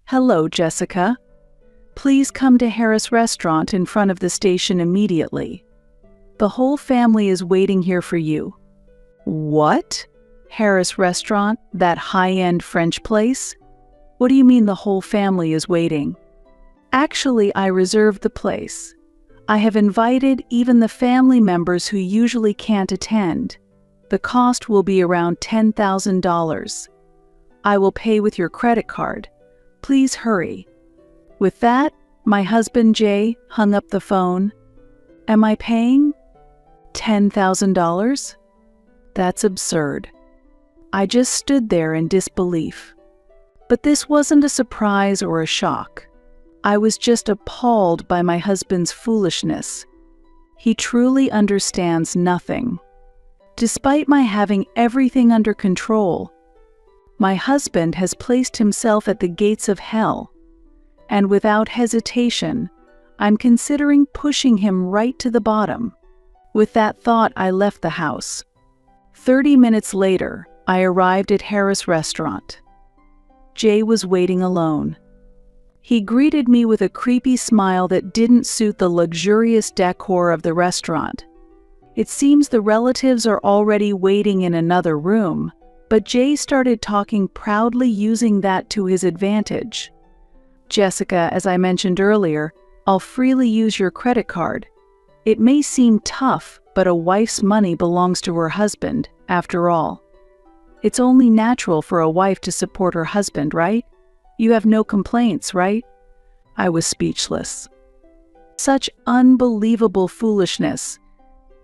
Hello, Jessica. Please come to Harris Restaurant in front of the station immediately. The whole family is waiting here for you. What? Harris Restaurant, that high-end French place? What do you mean the whole family is waiting? Actually, I reserved the place. I have invited even the family members who usually can't attend. The cost will be around $10,000. I will pay with your credit card. Please hurry. With that, my husband Jay hung up the phone. Am I paying $10,000? That's absurd. I just stood there in disbelief. But this wasn't a surprise or a shock. I was just appalled by my husband's foolishness. He truly understands nothing. Despite my having everything under control, my husband has placed himself at the gates of hell, and without hesitation, I'm considering pushing him right to the bottom. With that thought, I left the house. 30 minutes later, I arrived at Harris Restaurant. Jay was waiting alone. He greeted me with a creepy smile that didn't suit the luxurious decor of the restaurant. It seems the relatives are already waiting in another room, but Jay started talking proudly, using that to his advantage. Jessica, as I mentioned earlier, I'll freely use your credit card. It may seem tough, but a wife's money belongs to her husband, after all. It's only natural for a wife to support her husband, right? You have no complaints, right? I was speechless. Such unbelievable foolishness.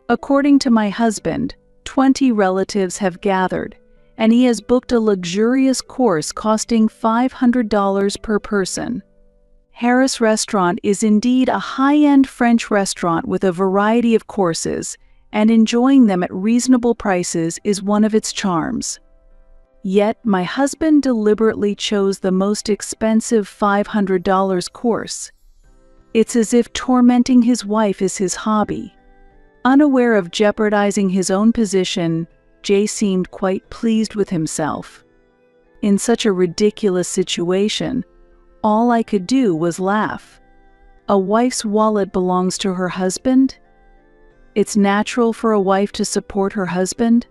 According to my husband, 20 relatives have gathered, and he has booked a luxurious course costing $500 per person. Harris Restaurant is indeed a high-end French restaurant with a variety of courses, and enjoying them at reasonable prices is one of its charms. Yet, my husband deliberately chose the most expensive $500 course. It's as if tormenting his wife is his hobby. Unaware of jeopardizing his own position, Jay seemed quite pleased with himself. In such a ridiculous situation, all I could do was laugh. A wife's wallet belongs to her husband? It's natural for a wife to support her husband?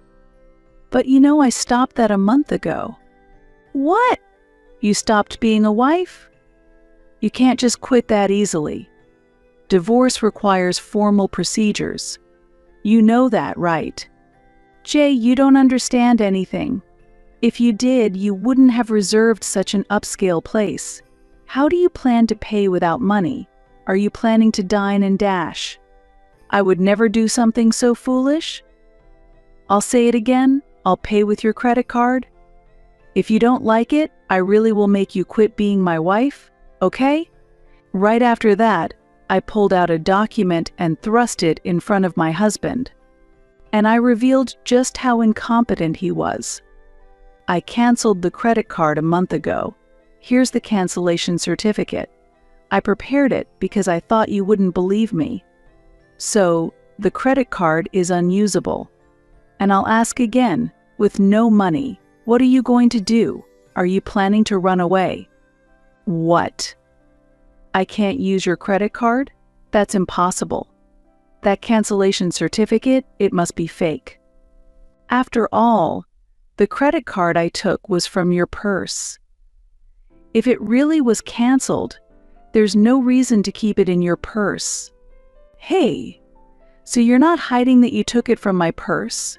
But you know, I stopped that a month ago. What? You stopped being a wife? You can't just quit that easily. Divorce requires formal procedures. You know that, right? Jay, you don't understand anything. If you did, you wouldn't have reserved such an upscale place. How do you plan to pay without money? Are you planning to dine and dash? I would never do something so foolish. I'll say it again. I'll pay with your credit card. If you don't like it, I really will make you quit being my wife, okay? Right after that, I pulled out a document and thrust it in front of my husband. And I revealed just how incompetent he was. I canceled the credit card a month ago. Here's the cancellation certificate. I prepared it because I thought you wouldn't believe me. So, the credit card is unusable. And I'll ask again, with no money, what are you going to do? Are you planning to run away? What? I can't use your credit card? That's impossible. That cancellation certificate, it must be fake. After all, the credit card I took was from your purse. If it really was canceled, there's no reason to keep it in your purse. Hey, so you're not hiding that you took it from my purse?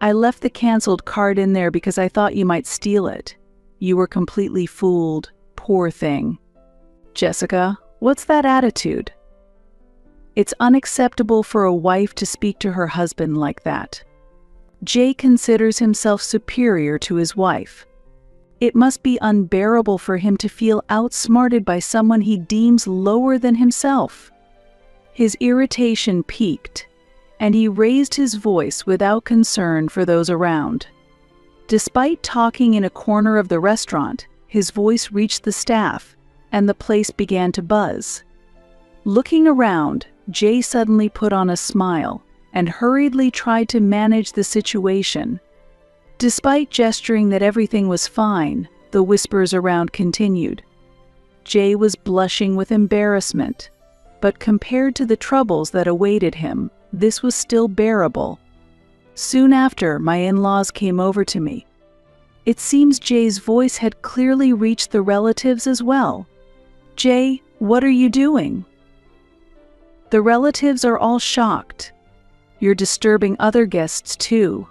I left the canceled card in there because I thought you might steal it. You were completely fooled, poor thing. Jessica, what's that attitude? It's unacceptable for a wife to speak to her husband like that. Jay considers himself superior to his wife. It must be unbearable for him to feel outsmarted by someone he deems lower than himself. His irritation peaked, and he raised his voice without concern for those around. Despite talking in a corner of the restaurant, his voice reached the staff, and the place began to buzz. Looking around, Jay suddenly put on a smile and hurriedly tried to manage the situation. Despite gesturing that everything was fine, the whispers around continued. Jay was blushing with embarrassment, but compared to the troubles that awaited him, this was still bearable. Soon after, my in-laws came over to me. It seems Jay's voice had clearly reached the relatives as well. "Jay, what are you doing?" "The relatives are all shocked. You're disturbing other guests too.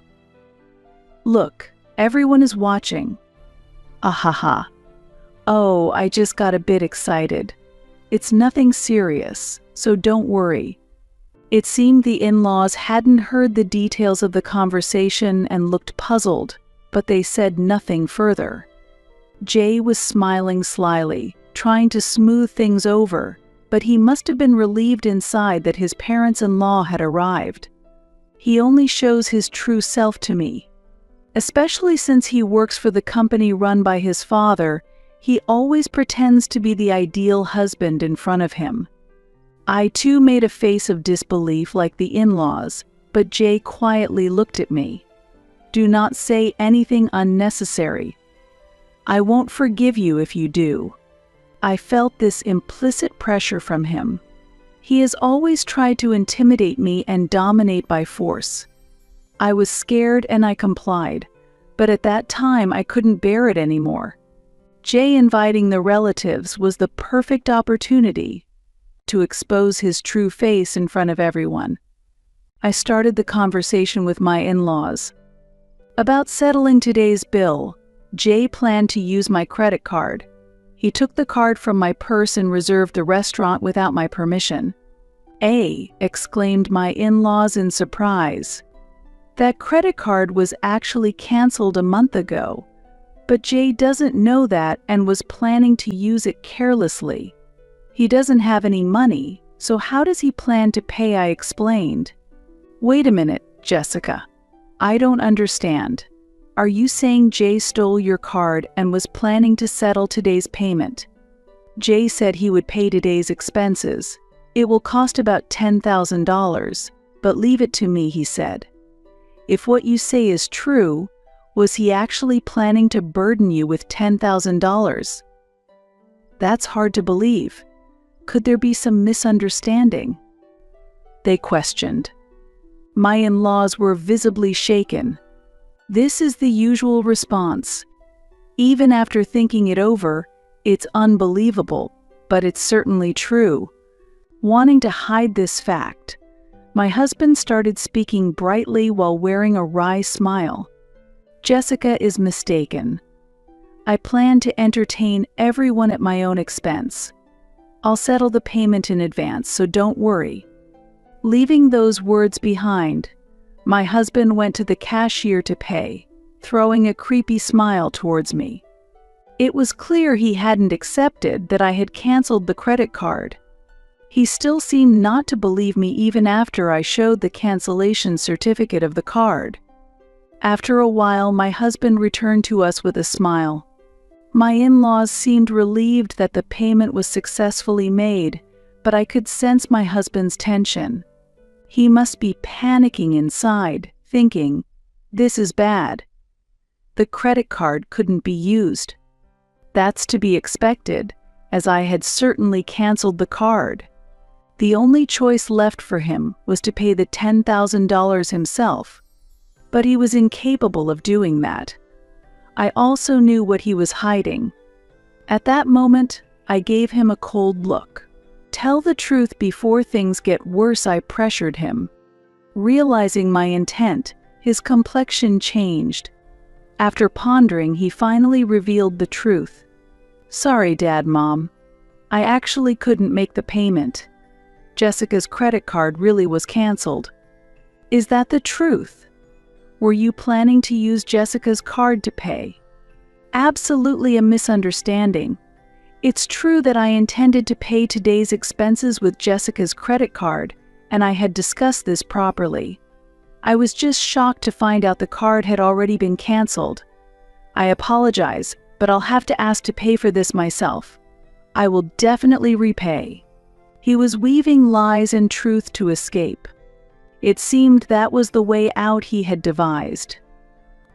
Look, everyone is watching." "Ahaha. Oh, I just got a bit excited. It's nothing serious, so don't worry." It seemed the in-laws hadn't heard the details of the conversation and looked puzzled, but they said nothing further. Jay was smiling slyly, trying to smooth things over, but he must have been relieved inside that his parents-in-law had arrived. He only shows his true self to me. Especially since he works for the company run by his father, he always pretends to be the ideal husband in front of him. I too made a face of disbelief like the in-laws, but Jay quietly looked at me. "Do not say anything unnecessary. I won't forgive you if you do." I felt this implicit pressure from him. He has always tried to intimidate me and dominate by force. I was scared and I complied, but at that time I couldn't bear it anymore. Jay inviting the relatives was the perfect opportunity to expose his true face in front of everyone. I started the conversation with my in-laws. About settling today's bill, Jay planned to use my credit card. He took the card from my purse and reserved the restaurant without my permission. Exclaimed my in-laws in surprise. That credit card was actually canceled a month ago, but Jay doesn't know that and was planning to use it carelessly. He doesn't have any money, so how does he plan to pay? I explained. "Wait a minute, Jessica. I don't understand. Are you saying Jay stole your card and was planning to settle today's payment?" Jay said he would pay today's expenses. "It will cost about $10,000, but leave it to me," he said. "If what you say is true, was he actually planning to burden you with $10,000? That's hard to believe. Could there be some misunderstanding?" They questioned. My in-laws were visibly shaken. This is the usual response. Even after thinking it over, it's unbelievable, but it's certainly true. Wanting to hide this fact, my husband started speaking brightly while wearing a wry smile. "Jessica is mistaken. I plan to entertain everyone at my own expense. I'll settle the payment in advance, so don't worry." Leaving those words behind, my husband went to the cashier to pay, throwing a creepy smile towards me. It was clear he hadn't accepted that I had canceled the credit card. He still seemed not to believe me even after I showed the cancellation certificate of the card. After a while, my husband returned to us with a smile. My in-laws seemed relieved that the payment was successfully made, but I could sense my husband's tension. He must be panicking inside, thinking, "This is bad." The credit card couldn't be used. That's to be expected, as I had certainly canceled the card. The only choice left for him was to pay the $10,000 himself, but he was incapable of doing that. I also knew what he was hiding. At that moment, I gave him a cold look. "Tell the truth before things get worse," I pressured him. Realizing my intent, his complexion changed. After pondering, he finally revealed the truth. "Sorry, Dad, Mom. I actually couldn't make the payment. Jessica's credit card really was canceled." "Is that the truth? Were you planning to use Jessica's card to pay?" "Absolutely a misunderstanding. It's true that I intended to pay today's expenses with Jessica's credit card, and I had discussed this properly. I was just shocked to find out the card had already been canceled. I apologize, but I'll have to ask to pay for this myself. I will definitely repay." He was weaving lies and truth to escape. It seemed that was the way out he had devised.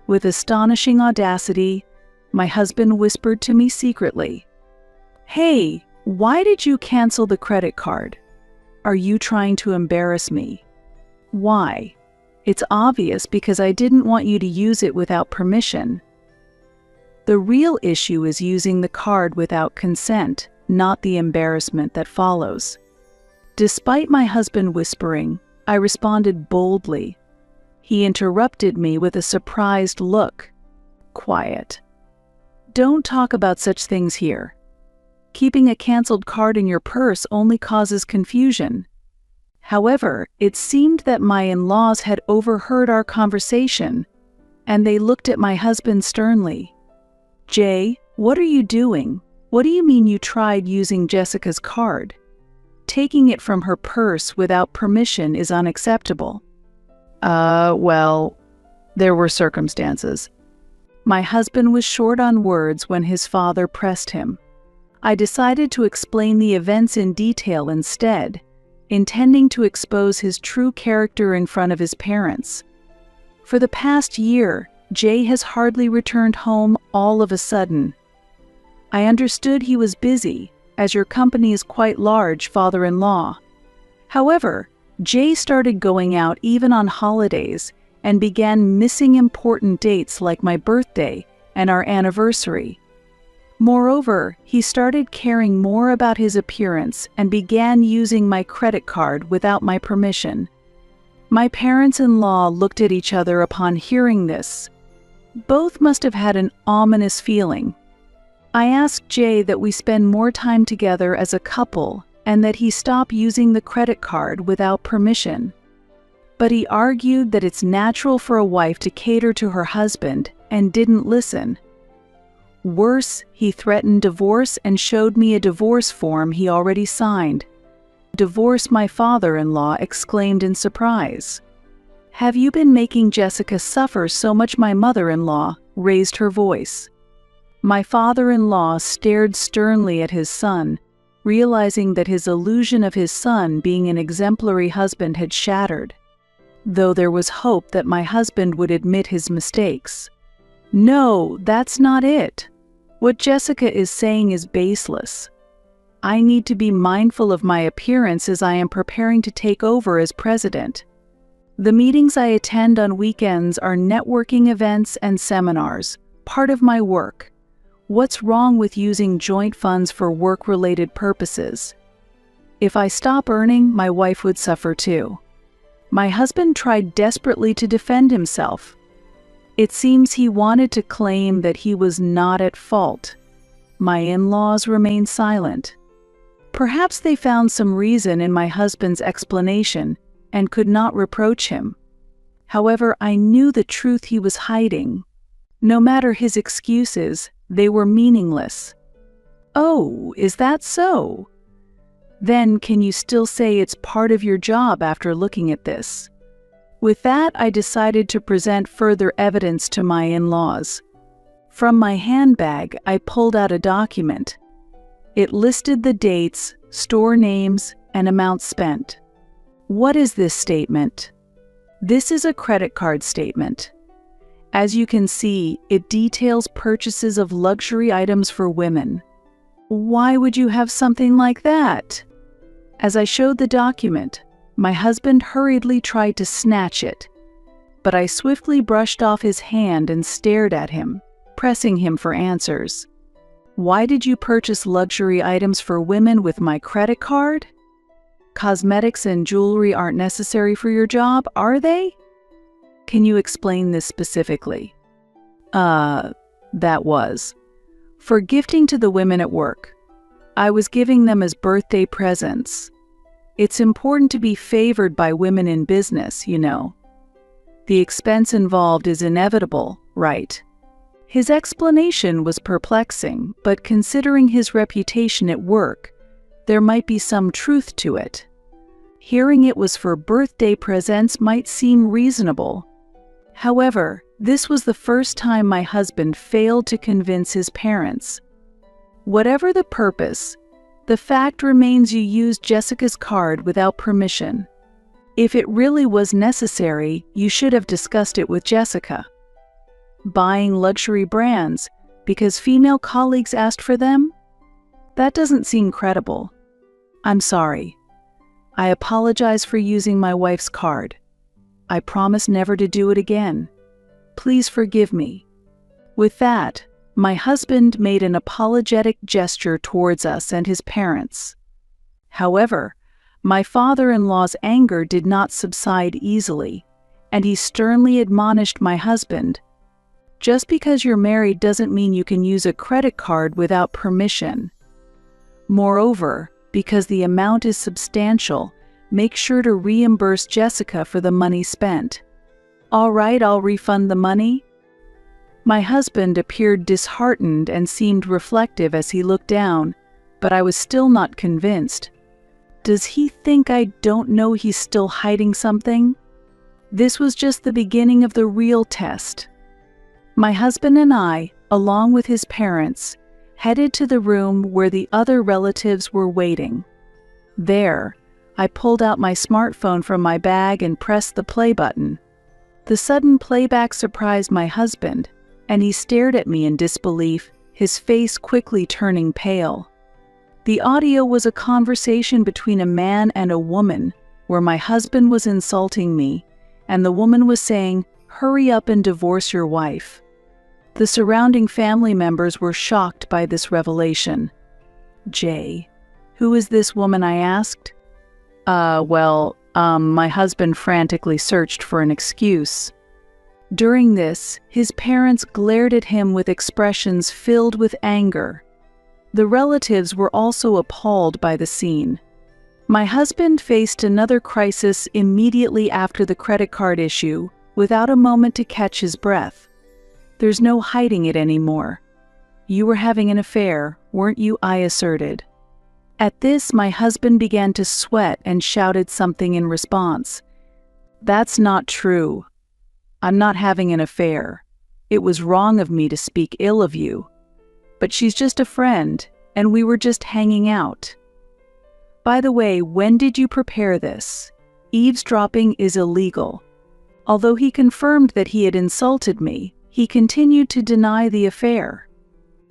With astonishing audacity, my husband whispered to me secretly, Hey, why did you cancel the credit card? Are you trying to embarrass me? Why? It's obvious because I didn't want you to use it without permission. The real issue is using the card without consent, not the embarrassment that follows. Despite my husband whispering, I responded boldly. He interrupted me with a surprised look. Quiet. Don't talk about such things here. Keeping a canceled card in your purse only causes confusion. However, it seemed that my in-laws had overheard our conversation, and they looked at my husband sternly. Jay, what are you doing? What do you mean you tried using Jessica's card? Taking it from her purse without permission is unacceptable. Well, there were circumstances. My husband was short on words when his father pressed him. I decided to explain the events in detail instead, intending to expose his true character in front of his parents. For the past year, Jay has hardly returned home all of a sudden. I understood he was busy, as your company is quite large, father-in-law. However, Jay started going out even on holidays and began missing important dates like my birthday and our anniversary. Moreover, he started caring more about his appearance and began using my credit card without my permission. My parents-in-law looked at each other upon hearing this. Both must have had an ominous feeling. I asked Jay that we spend more time together as a couple and that he stop using the credit card without permission. But he argued that it's natural for a wife to cater to her husband and didn't listen. Worse, he threatened divorce and showed me a divorce form he already signed. Divorce, my father-in-law exclaimed in surprise. Have you been making Jessica suffer so much? My mother-in-law raised her voice. My father-in-law stared sternly at his son, realizing that his illusion of his son being an exemplary husband had shattered, though there was hope that my husband would admit his mistakes. No, that's not it. What Jessica is saying is baseless. I need to be mindful of my appearance as I am preparing to take over as president. The meetings I attend on weekends are networking events and seminars, part of my work. What's wrong with using joint funds for work-related purposes? If I stop earning, my wife would suffer too. My husband tried desperately to defend himself. It seems he wanted to claim that he was not at fault. My in-laws remained silent. Perhaps they found some reason in my husband's explanation and could not reproach him. However, I knew the truth he was hiding. No matter his excuses, they were meaningless. Oh, is that so? Then can you still say it's part of your job after looking at this? With that, I decided to present further evidence to my in-laws. From my handbag, I pulled out a document. It listed the dates, store names, and amounts spent. What is this statement? This is a credit card statement. As you can see, it details purchases of luxury items for women. Why would you have something like that? As I showed the document, my husband hurriedly tried to snatch it, but I swiftly brushed off his hand and stared at him, pressing him for answers. Why did you purchase luxury items for women with my credit card? Cosmetics and jewelry aren't necessary for your job, are they? Can you explain this specifically? That was for gifting to the women at work. I was giving them as birthday presents. It's important to be favored by women in business, you know. The expense involved is inevitable, right? His explanation was perplexing, but considering his reputation at work, there might be some truth to it. Hearing it was for birthday presents might seem reasonable. However, this was the first time my husband failed to convince his parents. Whatever the purpose, the fact remains you used Jessica's card without permission. If it really was necessary, you should have discussed it with Jessica. Buying luxury brands because female colleagues asked for them? That doesn't seem credible. I'm sorry. I apologize for using my wife's card. I promise never to do it again. Please forgive me." With that, my husband made an apologetic gesture towards us and his parents. However, my father-in-law's anger did not subside easily, and he sternly admonished my husband, "Just because you're married doesn't mean you can use a credit card without permission. Moreover, because the amount is substantial, make sure to reimburse Jessica for the money spent." "All right, I'll refund the money." My husband appeared disheartened and seemed reflective as he looked down, but I was still not convinced. Does he think I don't know he's still hiding something? This was just the beginning of the real test. My husband and I, along with his parents, headed to the room where the other relatives were waiting. There, I pulled out my smartphone from my bag and pressed the play button. The sudden playback surprised my husband, and he stared at me in disbelief, his face quickly turning pale. The audio was a conversation between a man and a woman, where my husband was insulting me, and the woman was saying, "Hurry up and divorce your wife." The surrounding family members were shocked by this revelation. "Jay, who is this woman?" I asked. My husband frantically searched for an excuse. During this, his parents glared at him with expressions filled with anger. The relatives were also appalled by the scene. My husband faced another crisis immediately after the credit card issue, without a moment to catch his breath. "There's no hiding it anymore. You were having an affair, weren't you?" I asserted. At this, my husband began to sweat and shouted something in response. "That's not true. I'm not having an affair. It was wrong of me to speak ill of you. But she's just a friend, and we were just hanging out. By the way, when did you prepare this? Eavesdropping is illegal." Although he confirmed that he had insulted me, he continued to deny the affair.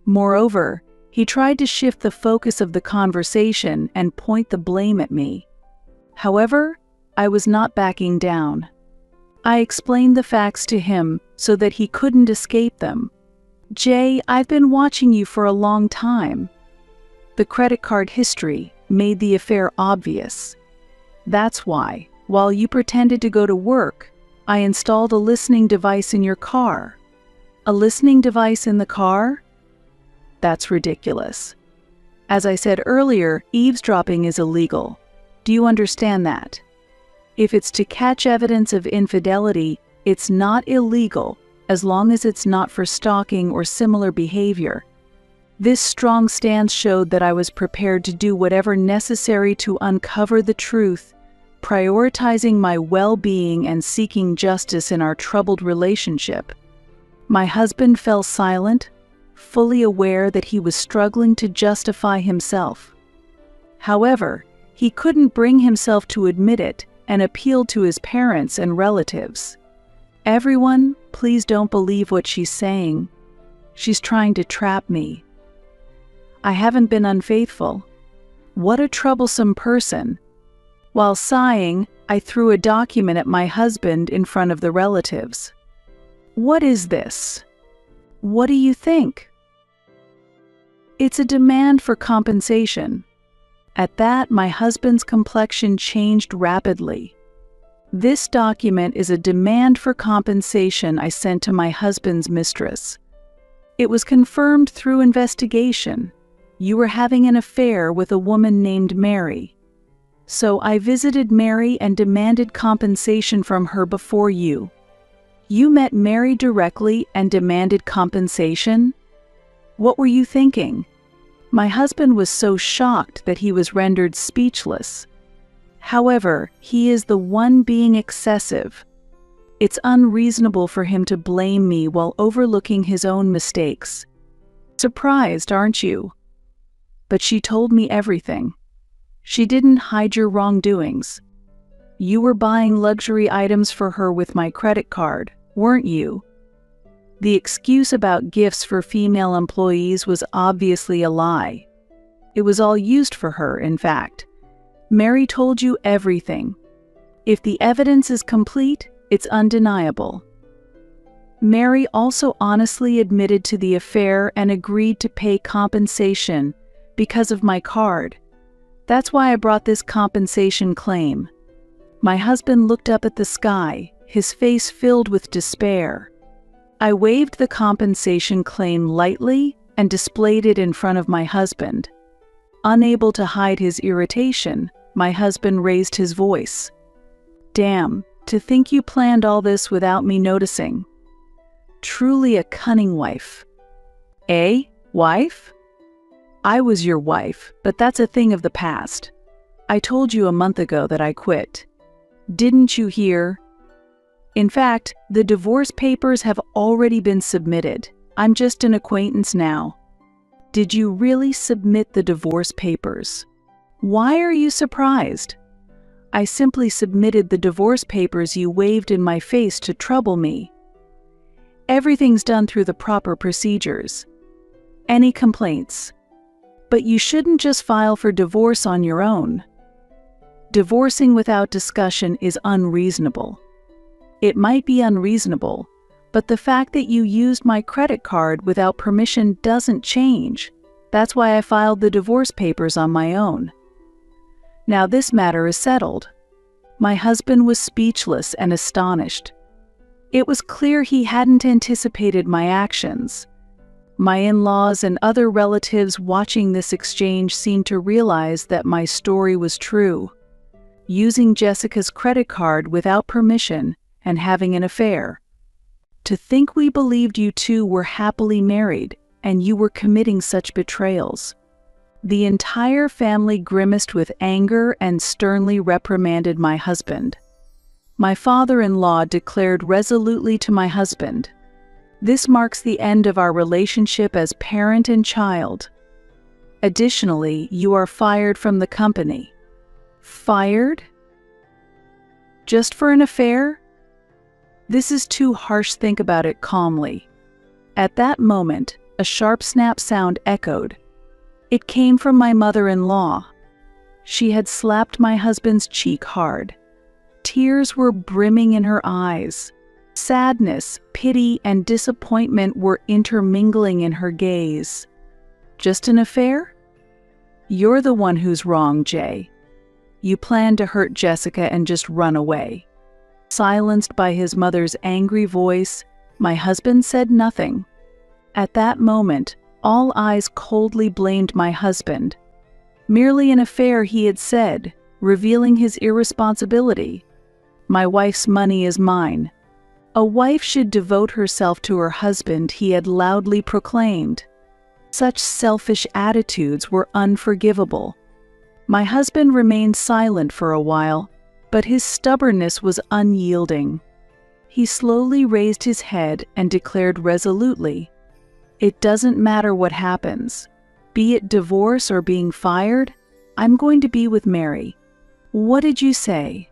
Moreover, he tried to shift the focus of the conversation and point the blame at me. However, I was not backing down. I explained the facts to him so that he couldn't escape them. "Jay, I've been watching you for a long time. The credit card history made the affair obvious. That's why, while you pretended to go to work, I installed a listening device in your car." "A listening device in the car? That's ridiculous. As I said earlier, eavesdropping is illegal. Do you understand that? If it's to catch evidence of infidelity, it's not illegal, as long as it's not for stalking or similar behavior." This strong stance showed that I was prepared to do whatever necessary to uncover the truth, prioritizing my well-being and seeking justice in our troubled relationship. My husband fell silent, fully aware that he was struggling to justify himself. However, he couldn't bring himself to admit it and appealed to his parents and relatives. "Everyone, please don't believe what she's saying. She's trying to trap me. I haven't been unfaithful. What a troublesome person." While sighing, I threw a document at my husband in front of the relatives. "What is this? What do you think?" "It's a demand for compensation." At that, my husband's complexion changed rapidly. "This document is a demand for compensation I sent to my husband's mistress. It was confirmed through investigation. You were having an affair with a woman named Mary. So I visited Mary and demanded compensation from her before you. You met Mary directly and demanded compensation? What were you thinking?" My husband was so shocked that he was rendered speechless. However, he is the one being excessive. It's unreasonable for him to blame me while overlooking his own mistakes. Surprised, aren't you? But she told me everything. She didn't hide your wrongdoings. You were buying luxury items for her with my credit card, weren't you? The excuse about gifts for female employees was obviously a lie. It was all used for her, in fact. Mary told you everything. If the evidence is complete, it's undeniable. Mary also honestly admitted to the affair and agreed to pay compensation because of my card. That's why I brought this compensation claim. My husband looked up at the sky, his face filled with despair. I waved the compensation claim lightly and displayed it in front of my husband. Unable to hide his irritation, my husband raised his voice. "Damn, to think you planned all this without me noticing. Truly a cunning wife." "Eh, wife?" "I was your wife, but that's a thing of the past. I told you a month ago that I quit. Didn't you hear? In fact, the divorce papers have already been submitted. I'm just an acquaintance now." "Did you really submit the divorce papers? Why are you surprised?" "I simply submitted the divorce papers you waved in my face to trouble me. Everything's done through the proper procedures. Any complaints? But you shouldn't just file for divorce on your own. Divorcing without discussion is unreasonable." "It might be unreasonable, but the fact that you used my credit card without permission doesn't change. That's why I filed the divorce papers on my own. Now this matter is settled." My husband was speechless and astonished. It was clear he hadn't anticipated my actions. My in-laws and other relatives watching this exchange seemed to realize that my story was true. Using Jessica's credit card without permission and having an affair. To think we believed you two were happily married and you were committing such betrayals. The entire family grimaced with anger and sternly reprimanded my husband. My father-in-law declared resolutely to my husband, "This marks the end of our relationship as parent and child. Additionally, you are fired from the company." "Fired? Just for an affair? This is too harsh. Think about it calmly." At that moment, a sharp snap sound echoed. It came from my mother-in-law. She had slapped my husband's cheek hard. Tears were brimming in her eyes. Sadness, pity, and disappointment were intermingling in her gaze. "Just an affair? You're the one who's wrong, Jay. You planned to hurt Jessica and just run away." Silenced by his mother's angry voice, my husband said nothing. At that moment, all eyes coldly blamed my husband. Merely an affair, he had said, revealing his irresponsibility. "My wife's money is mine." A wife should devote herself to her husband, he had loudly proclaimed. Such selfish attitudes were unforgivable. My husband remained silent for a while, but his stubbornness was unyielding. He slowly raised his head and declared resolutely, "It doesn't matter what happens. Be it divorce or being fired, I'm going to be with Mary. What did you say?"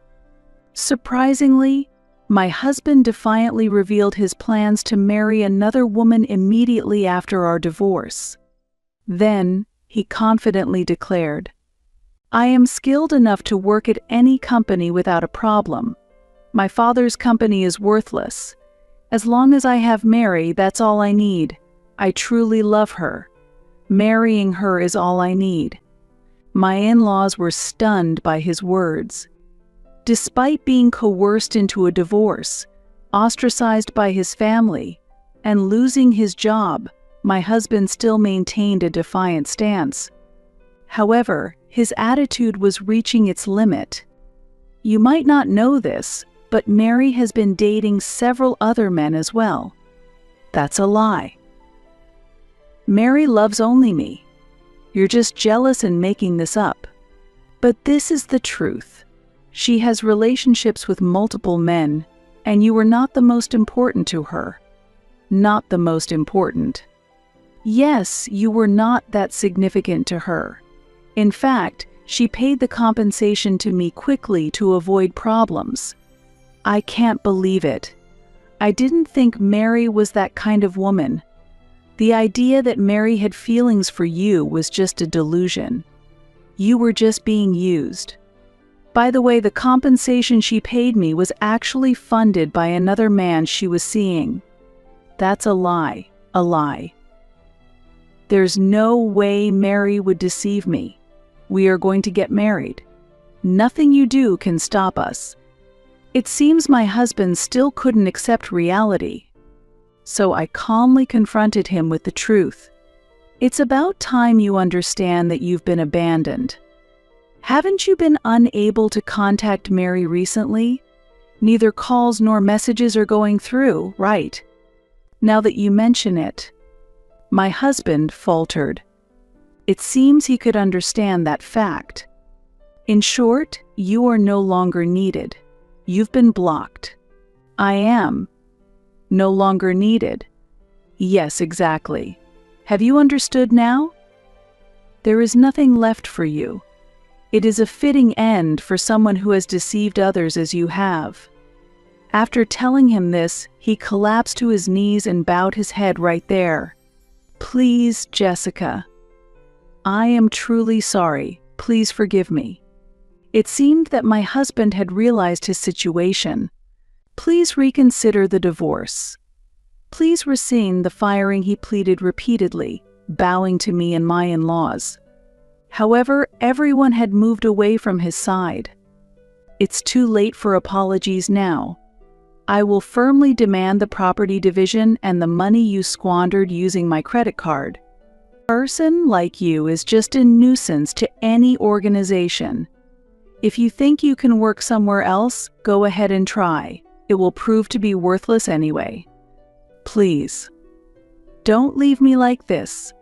Surprisingly, my husband defiantly revealed his plans to marry another woman immediately after our divorce. Then, he confidently declared, "I am skilled enough to work at any company without a problem. My father's company is worthless. As long as I have Mary, that's all I need. I truly love her. Marrying her is all I need." My in-laws were stunned by his words. Despite being coerced into a divorce, ostracized by his family, and losing his job, my husband still maintained a defiant stance. However, his attitude was reaching its limit. "You might not know this, but Mary has been dating several other men as well." "That's a lie. Mary loves only me. You're just jealous and making this up." "But this is the truth. She has relationships with multiple men, and you were not the most important to her." "Not the most important." "Yes, you were not that significant to her. In fact, she paid the compensation to me quickly to avoid problems." "I can't believe it. I didn't think Mary was that kind of woman." The idea that Mary had feelings for you was just a delusion. You were just being used. By the way, the compensation she paid me was actually funded by another man she was seeing. That's a lie, a lie. There's no way Mary would deceive me. We are going to get married. Nothing you do can stop us. It seems my husband still couldn't accept reality. So I calmly confronted him with the truth. It's about time you understand that you've been abandoned. Haven't you been unable to contact Mary recently? Neither calls nor messages are going through, right? Now that you mention it. My husband faltered. It seems he could understand that fact. In short, you are no longer needed. You've been blocked. I am no longer needed. Yes, exactly. Have you understood now? There is nothing left for you. It is a fitting end for someone who has deceived others as you have. After telling him this, he collapsed to his knees and bowed his head right there. Please, Jessica. I am truly sorry. Please forgive me. It seemed that my husband had realized his situation. Please reconsider the divorce. Please rescind the firing, he pleaded repeatedly, bowing to me and my in-laws. However, everyone had moved away from his side. It's too late for apologies now. I will firmly demand the property division and the money you squandered using my credit card. A person like you is just a nuisance to any organization. If you think you can work somewhere else, go ahead and try. It will prove to be worthless anyway. Please, don't leave me like this.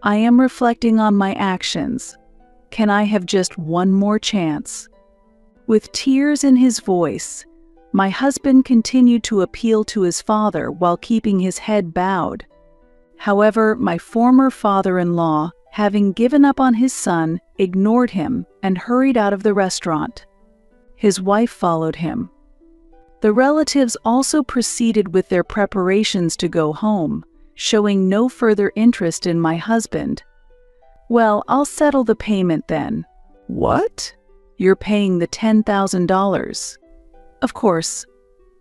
I am reflecting on my actions. Can I have just one more chance? With tears in his voice, my husband continued to appeal to his father while keeping his head bowed. However, my former father-in-law, having given up on his son, ignored him and hurried out of the restaurant. His wife followed him. The relatives also proceeded with their preparations to go home, showing no further interest in my husband. Well, I'll settle the payment then. What? You're paying the $10,000. Of course,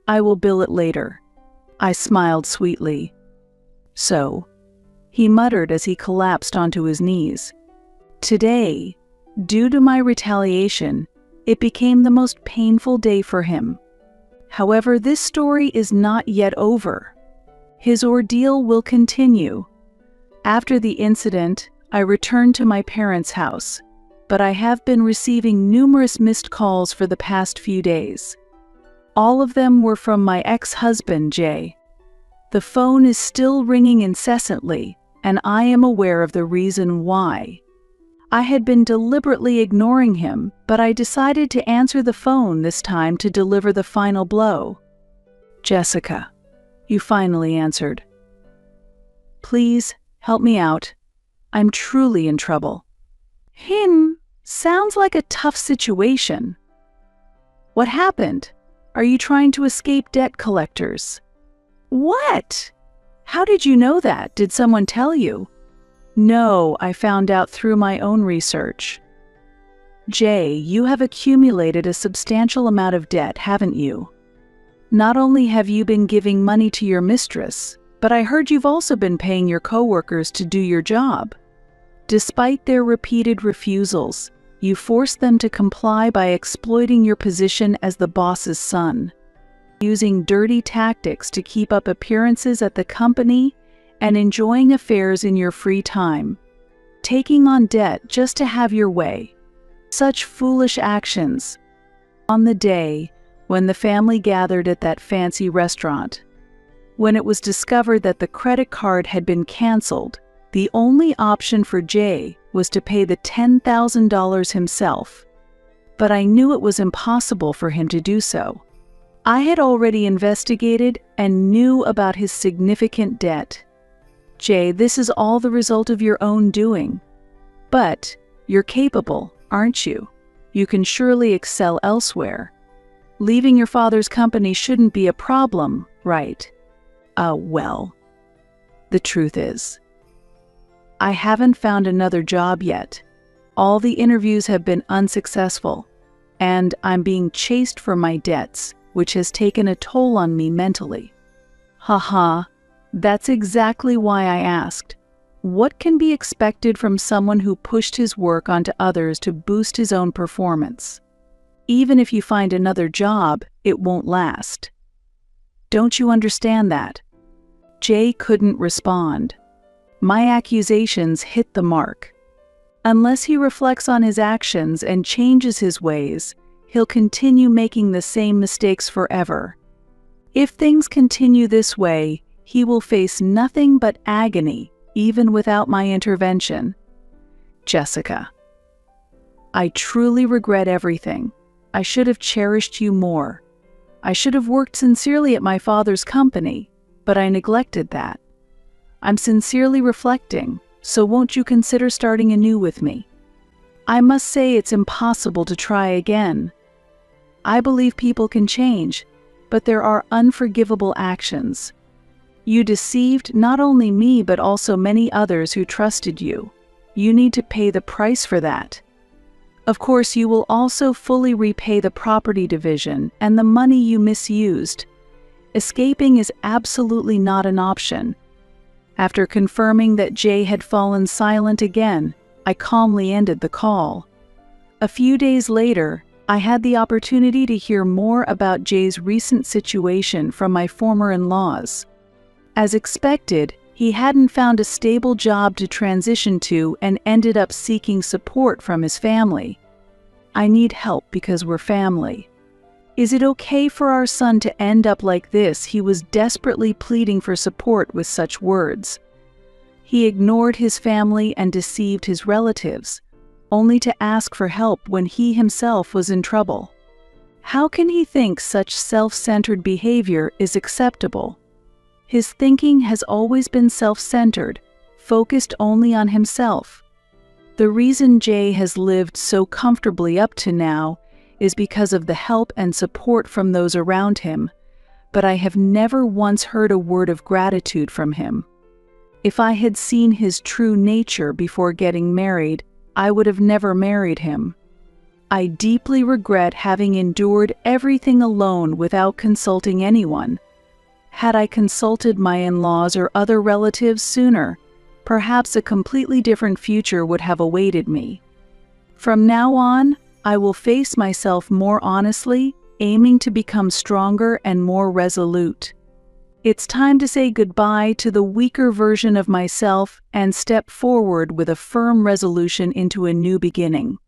I will bill it later. I smiled sweetly. So, he muttered as he collapsed onto his knees. Today, due to my retaliation, it became the most painful day for him. However, this story is not yet over. His ordeal will continue. After the incident, I returned to my parents' house, but I have been receiving numerous missed calls for the past few days. All of them were from my ex-husband, Jay. The phone is still ringing incessantly, and I am aware of the reason why. I had been deliberately ignoring him, but I decided to answer the phone this time to deliver the final blow. Jessica, you finally answered. Please, help me out. I'm truly in trouble. Sounds like a tough situation. What happened? Are you trying to escape debt collectors? What? How did you know that? Did someone tell you? No, I found out through my own research. Jay, you have accumulated a substantial amount of debt, haven't you? Not only have you been giving money to your mistress, but I heard you've also been paying your coworkers to do your job. Despite their repeated refusals, you forced them to comply by exploiting your position as the boss's son, using dirty tactics to keep up appearances at the company and enjoying affairs in your free time, taking on debt just to have your way. Such foolish actions. On the day when the family gathered at that fancy restaurant, when it was discovered that the credit card had been canceled, the only option for Jay was to pay the $10,000 himself. But I knew it was impossible for him to do so. I had already investigated and knew about his significant debt. Jay, this is all the result of your own doing. But you're capable, aren't you? You can surely excel elsewhere. Leaving your father's company shouldn't be a problem, right? Well. The truth is, I haven't found another job yet. All the interviews have been unsuccessful, and I'm being chased for my debts, which has taken a toll on me mentally. Haha, that's exactly why I asked. What can be expected from someone who pushed his work onto others to boost his own performance? Even if you find another job, it won't last. Don't you understand that? Jay couldn't respond. My accusations hit the mark. Unless he reflects on his actions and changes his ways, he'll continue making the same mistakes forever. If things continue this way, he will face nothing but agony, even without my intervention. Jessica, I truly regret everything. I should have cherished you more. I should have worked sincerely at my father's company, but I neglected that. I'm sincerely reflecting, so won't you consider starting anew with me? I must say it's impossible to try again. I believe people can change, but there are unforgivable actions. You deceived not only me but also many others who trusted you. You need to pay the price for that. Of course, you will also fully repay the property division and the money you misused. Escaping is absolutely not an option. After confirming that Jay had fallen silent again, I calmly ended the call. A few days later, I had the opportunity to hear more about Jay's recent situation from my former in-laws. As expected, he hadn't found a stable job to transition to and ended up seeking support from his family. I need help because we're family. Is it okay for our son to end up like this? He was desperately pleading for support with such words. He ignored his family and deceived his relatives, only to ask for help when he himself was in trouble. How can he think such self-centered behavior is acceptable? His thinking has always been self-centered, focused only on himself. The reason Jay has lived so comfortably up to now is because of the help and support from those around him, but I have never once heard a word of gratitude from him. If I had seen his true nature before getting married, I would have never married him. I deeply regret having endured everything alone without consulting anyone. Had I consulted my in-laws or other relatives sooner, perhaps a completely different future would have awaited me. From now on, I will face myself more honestly, aiming to become stronger and more resolute. It's time to say goodbye to the weaker version of myself and step forward with a firm resolution into a new beginning.